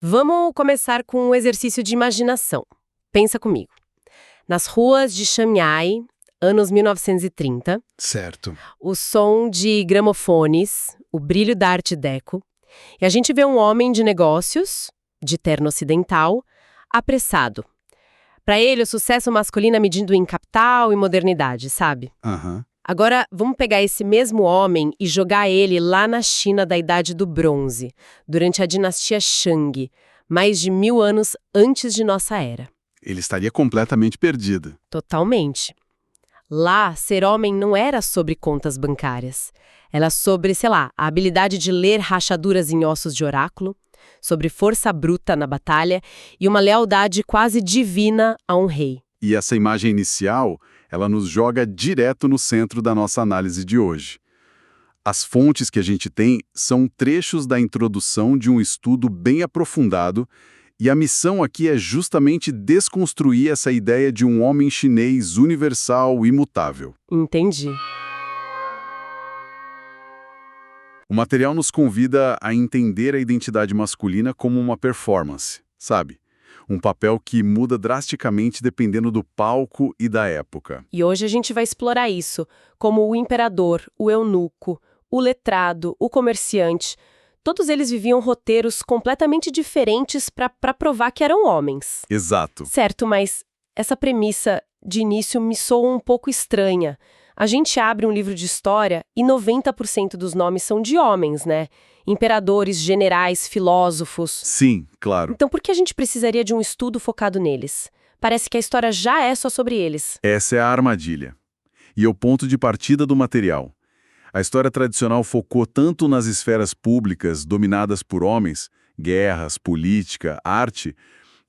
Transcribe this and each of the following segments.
Vamos começar com um exercício de imaginação. Pensa comigo. Nas ruas de Xangai, anos 1930, Certo. o som de gramofones, o brilho da arte deco, e a gente vê um homem de negócios, de terno ocidental, apressado. Para ele, o sucesso masculino é medido em capital e modernidade, sabe? Aham. Agora, vamos pegar esse mesmo homem e jogar ele lá na China da Idade do Bronze, durante a dinastia Shang, mais de 1000 anos antes de nossa era. Ele estaria completamente perdido. Totalmente. Lá, ser homem não era sobre contas bancárias. Era sobre, sei lá, a habilidade de ler rachaduras em ossos de oráculo, sobre força bruta na batalha e uma lealdade quase divina a um rei. E essa imagem inicial, ela nos joga direto no centro da nossa análise de hoje. As fontes que a gente tem são trechos da introdução de um estudo bem aprofundado, e a missão aqui é justamente desconstruir essa ideia de um homem chinês universal, imutável. Entendi. O material nos convida a entender a identidade masculina como uma performance, sabe? Um papel que muda drasticamente dependendo do palco e da época. E hoje a gente vai explorar isso, como o imperador, o eunuco, o letrado, o comerciante. Todos eles viviam roteiros completamente diferentes para provar que eram homens. Exato. Certo, mas essa premissa de início me soa um pouco estranha. A gente abre um livro de história e 90% dos nomes são de homens, né? Imperadores, generais, filósofos. Sim, claro. Então por que a gente precisaria de um estudo focado neles? Parece que a história já é só sobre eles. Essa é a armadilha. E é o ponto de partida do material. A história tradicional focou tanto nas esferas públicas dominadas por homens, guerras, política, arte,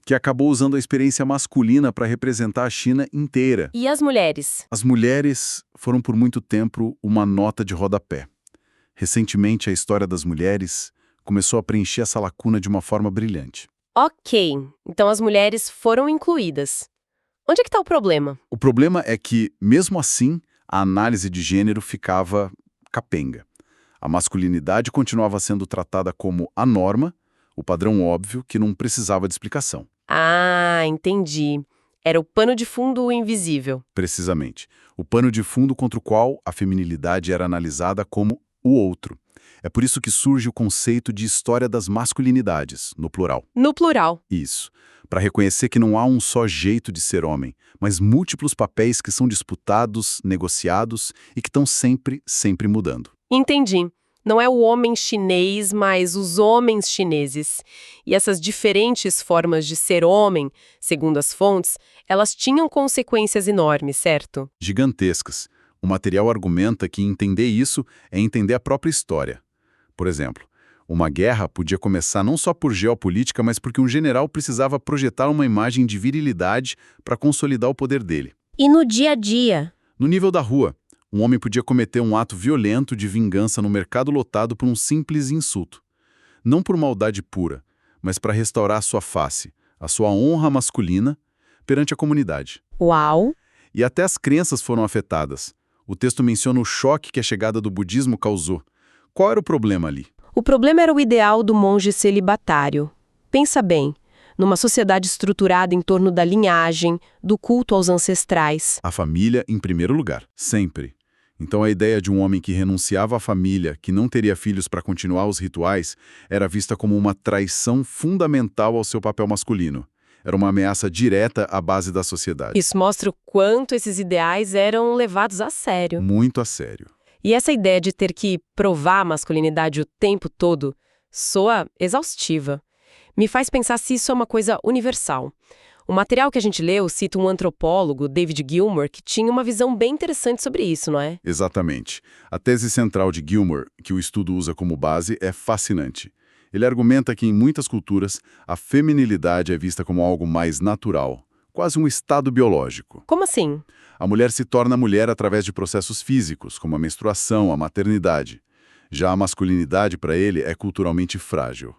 que acabou usando a experiência masculina para representar a China inteira. E as mulheres? As mulheres foram por muito tempo uma nota de rodapé. Recentemente, a história das mulheres começou a preencher essa lacuna de uma forma brilhante. Ok, então as mulheres foram incluídas. Onde é que está o problema? O problema é que, mesmo assim, a análise de gênero ficava capenga. A masculinidade continuava sendo tratada como a norma, o padrão óbvio que não precisava de explicação. Ah, entendi. Era o pano de fundo invisível. Precisamente. O pano de fundo contra o qual a feminilidade era analisada como o outro. É por isso que surge o conceito de história das masculinidades, no plural. No plural. Isso. Para reconhecer que não há um só jeito de ser homem, mas múltiplos papéis que são disputados, negociados e que estão sempre mudando. Entendi. Não é o homem chinês, mas os homens chineses. E essas diferentes formas de ser homem, segundo as fontes, elas tinham consequências enormes, certo? Gigantescas. O material argumenta que entender isso é entender a própria história. Por exemplo, uma guerra podia começar não só por geopolítica, mas porque um general precisava projetar uma imagem de virilidade para consolidar o poder dele. E no dia a dia? No nível da rua, um homem podia cometer um ato violento de vingança no mercado lotado por um simples insulto. Não por maldade pura, mas para restaurar sua face, a sua honra masculina perante a comunidade. Uau! E até as crenças foram afetadas. O texto menciona o choque que a chegada do budismo causou. Qual era o problema ali? O problema era o ideal do monge celibatário. Pensa bem, numa sociedade estruturada em torno da linhagem, do culto aos ancestrais. A família em primeiro lugar, sempre. Então a ideia de um homem que renunciava à família, que não teria filhos para continuar os rituais, era vista como uma traição fundamental ao seu papel masculino. Era uma ameaça direta à base da sociedade. Isso mostra o quanto esses ideais eram levados a sério. Muito a sério. E essa ideia de ter que provar a masculinidade o tempo todo soa exaustiva. Me faz pensar se isso é uma coisa universal. O material que a gente leu cita um antropólogo, David Gilmour, que tinha uma visão bem interessante sobre isso, não é? Exatamente. A tese central de Gilmour, que o estudo usa como base, é fascinante. Ele argumenta que em muitas culturas, a feminilidade é vista como algo mais natural, quase um estado biológico. Como assim? A mulher se torna mulher através de processos físicos, como a menstruação, a maternidade. Já a masculinidade, para ele, é culturalmente frágil.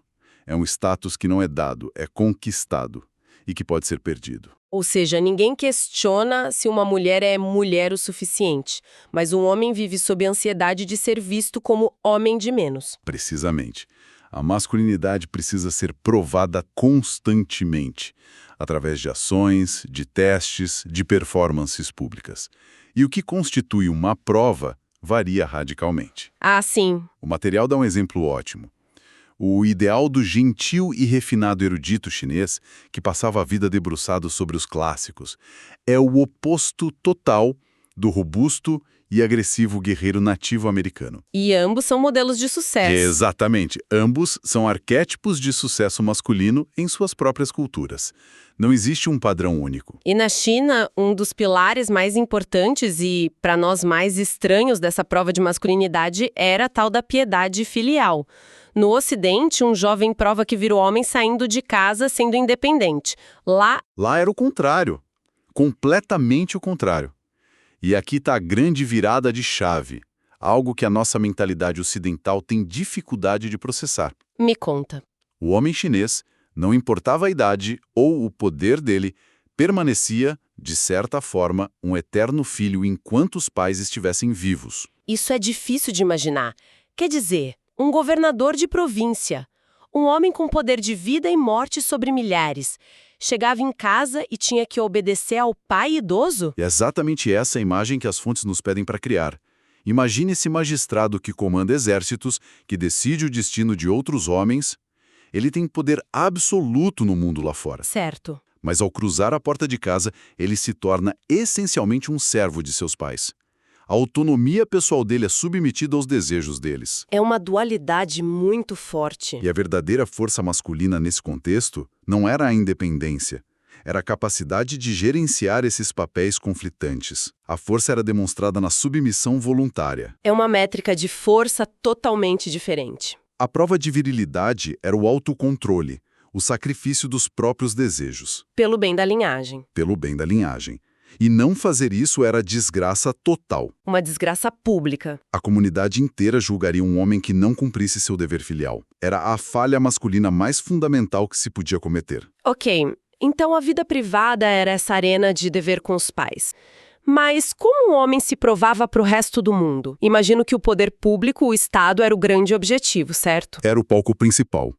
É um status que não é dado, é conquistado e que pode ser perdido. Ou seja, ninguém questiona se uma mulher é mulher o suficiente, mas um homem vive sob a ansiedade de ser visto como homem de menos. Precisamente. A masculinidade precisa ser provada constantemente, através de ações, de testes, de performances públicas. E o que constitui uma prova varia radicalmente. Ah, sim. O material dá um exemplo ótimo. O ideal do gentil e refinado erudito chinês, que passava a vida debruçado sobre os clássicos, é o oposto total do robusto e agressivo guerreiro nativo americano. E ambos são modelos de sucesso. Exatamente. Ambos são arquétipos de sucesso masculino em suas próprias culturas. Não existe um padrão único. E na China, um dos pilares mais importantes e, para nós, mais estranhos dessa prova de masculinidade era a tal da piedade filial. No Ocidente, um jovem prova que vira homem saindo de casa sendo independente. Lá era o contrário. Completamente o contrário. E aqui está a grande virada de chave. Algo que a nossa mentalidade ocidental tem dificuldade de processar. Me conta. O homem chinês, não importava a idade ou o poder dele, permanecia, de certa forma, um eterno filho enquanto os pais estivessem vivos. Isso é difícil de imaginar. Quer dizer, um governador de província, um homem com poder de vida e morte sobre milhares, chegava em casa e tinha que obedecer ao pai idoso? É exatamente essa a imagem que as fontes nos pedem para criar. Imagine esse magistrado que comanda exércitos, que decide o destino de outros homens. Ele tem poder absoluto no mundo lá fora. Certo. Mas ao cruzar a porta de casa, ele se torna essencialmente um servo de seus pais. A autonomia pessoal dele é submetida aos desejos deles. É uma dualidade muito forte. E a verdadeira força masculina nesse contexto não era a independência, era a capacidade de gerenciar esses papéis conflitantes. A força era demonstrada na submissão voluntária. É uma métrica de força totalmente diferente. A prova de virilidade era o autocontrole, o sacrifício dos próprios desejos. Pelo bem da linhagem. Pelo bem da linhagem. E não fazer isso era desgraça total. Uma desgraça pública. A comunidade inteira julgaria um homem que não cumprisse seu dever filial. Era a falha masculina mais fundamental que se podia cometer. Ok, então a vida privada era essa arena de dever com os pais. Mas como um homem se provava para o resto do mundo? Imagino que o poder público, o Estado, era o grande objetivo, certo? Era o palco principal.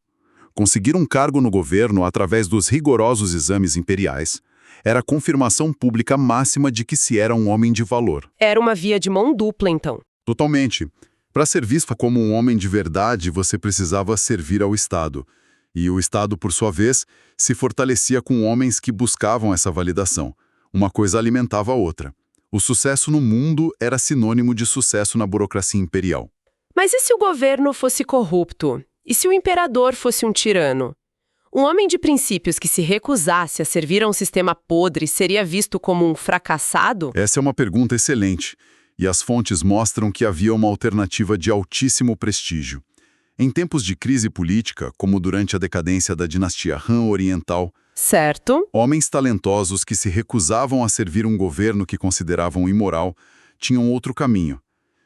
Conseguir um cargo no governo através dos rigorosos exames imperiais era a confirmação pública máxima de que se era um homem de valor. Era uma via de mão dupla, então. Totalmente. Para ser visto como um homem de verdade, você precisava servir ao Estado. E o Estado, por sua vez, se fortalecia com homens que buscavam essa validação. Uma coisa alimentava a outra. O sucesso no mundo era sinônimo de sucesso na burocracia imperial. Mas e se o governo fosse corrupto? E se o imperador fosse um tirano? Um homem de princípios que se recusasse a servir a um sistema podre seria visto como um fracassado? Essa é uma pergunta excelente, e as fontes mostram que havia uma alternativa de altíssimo prestígio. Em tempos de crise política, como durante a decadência da dinastia Han Oriental, certo. Homens talentosos que se recusavam a servir um governo que consideravam imoral tinham outro caminho.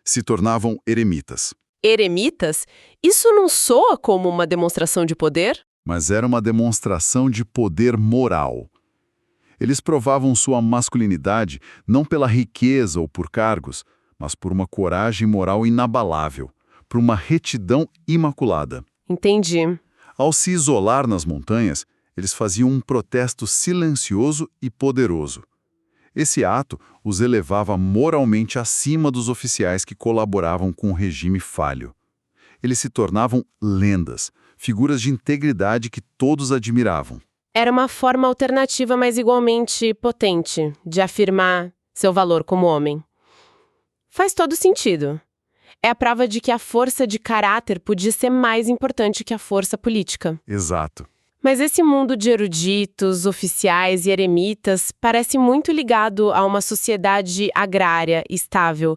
Se tornavam eremitas. Eremitas? Isso não soa como uma demonstração de poder? Mas era uma demonstração de poder moral. Eles provavam sua masculinidade não pela riqueza ou por cargos, mas por uma coragem moral inabalável, por uma retidão imaculada. Entendi. Ao se isolar nas montanhas, eles faziam um protesto silencioso e poderoso. Esse ato os elevava moralmente acima dos oficiais que colaboravam com o regime falho. Eles se tornavam lendas, figuras de integridade que todos admiravam. Era uma forma alternativa, mas igualmente potente, de afirmar seu valor como homem. Faz todo sentido. É a prova de que a força de caráter podia ser mais importante que a força política. Exato. Mas esse mundo de eruditos, oficiais e eremitas parece muito ligado a uma sociedade agrária estável.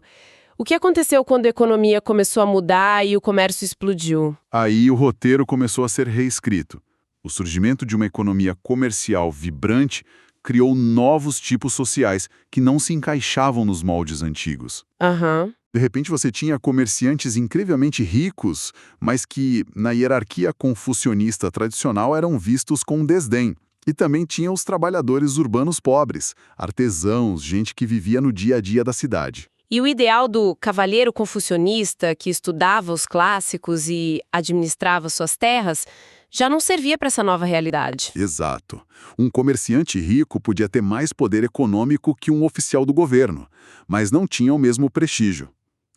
O que aconteceu quando a economia começou a mudar e o comércio explodiu? Aí o roteiro começou a ser reescrito. O surgimento de uma economia comercial vibrante criou novos tipos sociais que não se encaixavam nos moldes antigos. Aham. De repente você tinha comerciantes incrivelmente ricos, mas que, na hierarquia confucionista tradicional, eram vistos com desdém. E também tinha os trabalhadores urbanos pobres, artesãos, gente que vivia no dia a dia da cidade. E o ideal do cavalheiro confucionista que estudava os clássicos e administrava suas terras já não servia para essa nova realidade. Exato. Um comerciante rico podia ter mais poder econômico que um oficial do governo, mas não tinha o mesmo prestígio.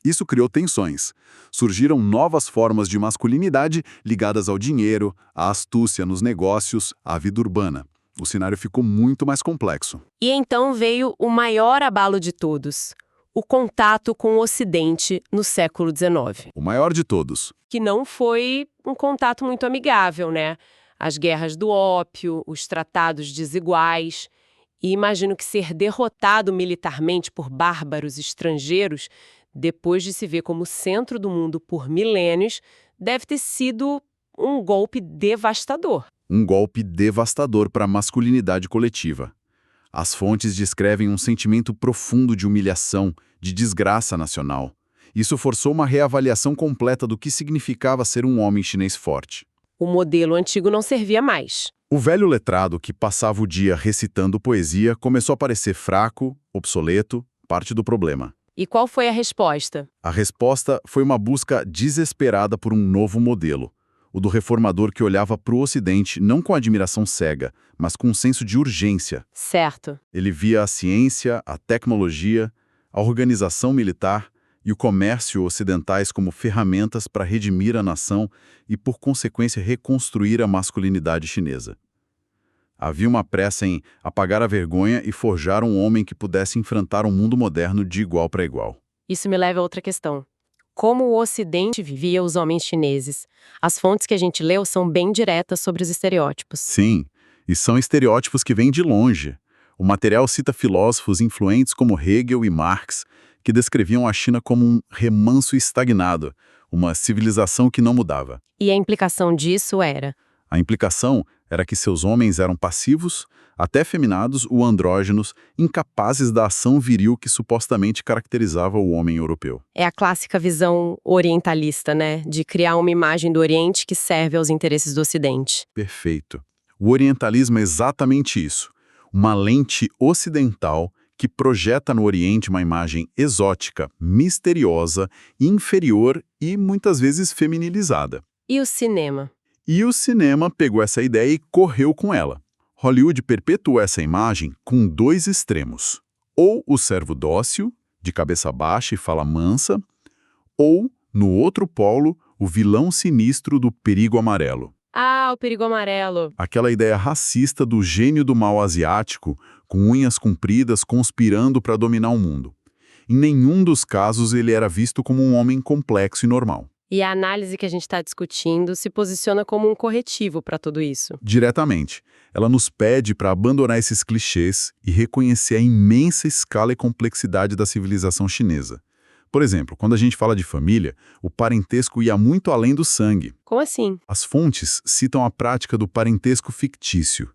Isso criou tensões. Surgiram novas formas de masculinidade ligadas ao dinheiro, à astúcia nos negócios, à vida urbana. O cenário ficou muito mais complexo. E então veio o maior abalo de todos, o contato com o Ocidente no século XIX. O maior de todos. Que não foi um contato muito amigável, né? As guerras do ópio, os tratados desiguais. E imagino que ser derrotado militarmente por bárbaros estrangeiros, depois de se ver como centro do mundo por milênios, deve ter sido um golpe devastador. Um golpe devastador para a masculinidade coletiva. As fontes descrevem um sentimento profundo de humilhação, de desgraça nacional. Isso forçou uma reavaliação completa do que significava ser um homem chinês forte. O modelo antigo não servia mais. O velho letrado que passava o dia recitando poesia começou a parecer fraco, obsoleto, parte do problema. E qual foi a resposta? A resposta foi uma busca desesperada por um novo modelo. O do reformador que olhava para o Ocidente não com admiração cega, mas com um senso de urgência. Certo. Ele via a ciência, a tecnologia, a organização militar e o comércio ocidentais como ferramentas para redimir a nação e, por consequência, reconstruir a masculinidade chinesa. Havia uma pressa em apagar a vergonha e forjar um homem que pudesse enfrentar um mundo moderno de igual para igual. Isso me leva a outra questão. Como o Ocidente vivia os homens chineses? As fontes que a gente leu são bem diretas sobre os estereótipos. Sim, e são estereótipos que vêm de longe. O material cita filósofos influentes como Hegel e Marx, que descreviam a China como um remanso estagnado, uma civilização que não mudava. E a implicação disso era? A implicação era que seus homens eram passivos, até efeminados ou andrógenos, incapazes da ação viril que supostamente caracterizava o homem europeu. É a clássica visão orientalista, né? De criar uma imagem do Oriente que serve aos interesses do Ocidente. Perfeito. O orientalismo é exatamente isso. Uma lente ocidental que projeta no Oriente uma imagem exótica, misteriosa, inferior e muitas vezes feminilizada. E o cinema? E o cinema pegou essa ideia e correu com ela. Hollywood perpetuou essa imagem com dois extremos. Ou o servo dócil, de cabeça baixa e fala mansa, ou, no outro polo, o vilão sinistro do Perigo Amarelo. Ah, o Perigo Amarelo. Aquela ideia racista do gênio do mal asiático, com unhas compridas conspirando para dominar o mundo. Em nenhum dos casos ele era visto como um homem complexo e normal. E a análise que a gente está discutindo se posiciona como um corretivo para tudo isso. Diretamente. Ela nos pede para abandonar esses clichês e reconhecer a imensa escala e complexidade da civilização chinesa. Por exemplo, quando a gente fala de família, o parentesco ia muito além do sangue. Como assim? As fontes citam a prática do parentesco fictício.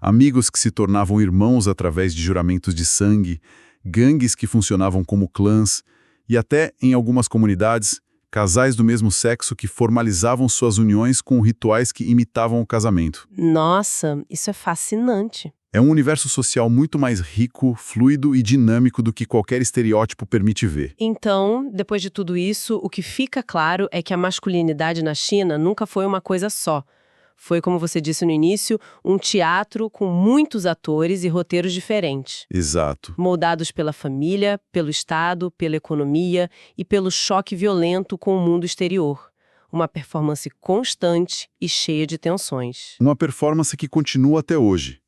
Amigos que se tornavam irmãos através de juramentos de sangue, gangues que funcionavam como clãs e até, em algumas comunidades, casais do mesmo sexo que formalizavam suas uniões com rituais que imitavam o casamento. Nossa, isso é fascinante. É um universo social muito mais rico, fluido e dinâmico do que qualquer estereótipo permite ver. Então, depois de tudo isso, o que fica claro é que a masculinidade na China nunca foi uma coisa só. Foi, como você disse no início, um teatro com muitos atores e roteiros diferentes. Exato. Moldados pela família, pelo Estado, pela economia e pelo choque violento com o mundo exterior. Uma performance constante e cheia de tensões. Uma performance que continua até hoje.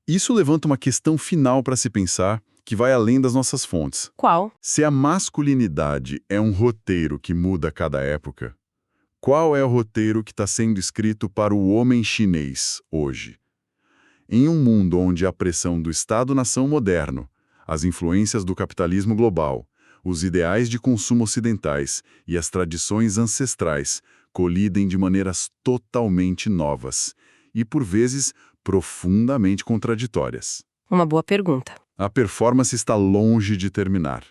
Isso levanta uma questão final para se pensar, que vai além das nossas fontes. Qual? Se a masculinidade é um roteiro que muda a cada época, qual é o roteiro que está sendo escrito para o homem chinês hoje? Em um mundo onde a pressão do Estado-nação moderno, as influências do capitalismo global, os ideais de consumo ocidentais e as tradições ancestrais colidem de maneiras totalmente novas e, por vezes, profundamente contraditórias. Uma boa pergunta. A performance está longe de terminar.